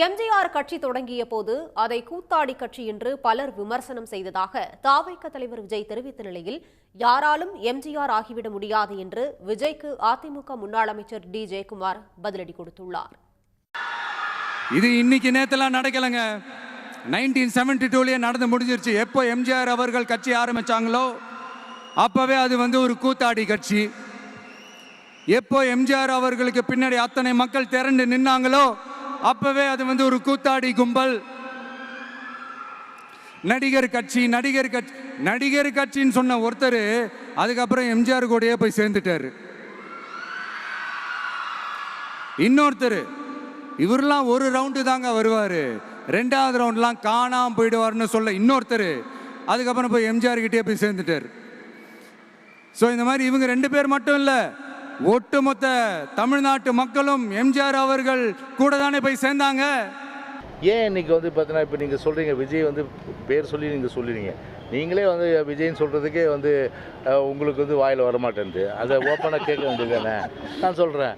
எம்ஜிஆர் கட்சி தொடங்கிய போது அதை கூத்தாடி கட்சி என்று பலர் விமர்சனம் செய்ததாக தவிக தலைவர் விஜய் தெரிவித்த நிலையில் யாராலும் எம்ஜிஆர் ஆகிவிட முடியாது என்று விஜய்க்கு அதிமுக முன்னாள் அமைச்சர் டி ஜெயக்குமார் பதிலடி கொடுத்துள்ளார். இது இன்னைக்கு நேத்தெல்லாம் நடக்கலங்க. 1972 நடந்து முடிஞ்சிருச்சு. எப்போ எம்ஜிஆர் அவர்கள் கட்சி ஆரம்பிச்சாங்களோ அப்பவே அது ஒரு கூத்தாடி கட்சி. எப்போ எம்ஜிஆர் அவர்களுக்கு பின்னாடி அத்தனை மக்கள் திரண்டு நின்னாங்களோ அப்பவே அது ஒரு கூத்தாடி கும்பல். நடிகர் கட்சின்னு சொன்ன ஒருத்தர் அதுக்கப்புறம் எம்ஜிஆர் கூடயே போய் சேர்ந்துட்டாரு. இன்னொருத்தர் இவரெல்லாம் ஒரு ரவுண்டு தாங்க வருவாரு, ரெண்டாவது ரவுண்ட்லாம் காணாம போயிடுவார்னு சொல்ல இன்னொருத்தர் அதுக்கப்புறம் போய் எம்ஜிஆர் கிட்டே போய் சேர்ந்துட்டார். ஸோ இந்த மாதிரி இவங்க ரெண்டு பேர் மட்டும் இல்லை, ஒட்டுமொத்த தமிழ்நாட்டு மக்களும் எம்ஜிஆர் அவர்கள் கூட தானே போய் சேர்ந்தாங்க. ஏன் இன்னைக்கு பார்த்தீங்கன்னா இப்போ நீங்கள் சொல்கிறீங்க விஜய் பேர் சொல்லி நீங்கள் சொல்லிடுங்க, நீங்களே விஜய்ன்னு சொல்கிறதுக்கே உங்களுக்கு வாயில் வரமாட்டேன்து. அதை ஓப்பனாக கேட்க வேண்டியது தானே. நான் சொல்கிறேன்,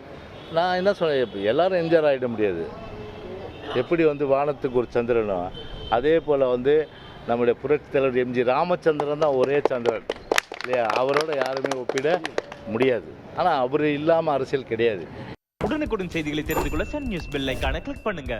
நான் என்ன சொல்கிறேன், இப்போ எல்லோரும் எம்ஜிஆர் ஆகிட முடியாது. எப்படி வானத்துக்கு ஒரு சந்திரனோ அதே போல் நம்முடைய புரட்சி தலைவர் எம்ஜி ராமச்சந்திரன் தான் ஒரே சந்திரன் இல்லையா? அவரோட யாருமே ஒப்பிட முடியாது. ஆனால் அவர் இல்லாமல் அரசியல் கிடையாது. உடனுக்குடன் செய்திகளை தெரிந்து கொள்ள சன் நியூஸ் பெல் ஐகானை கிளிக் பண்ணுங்க.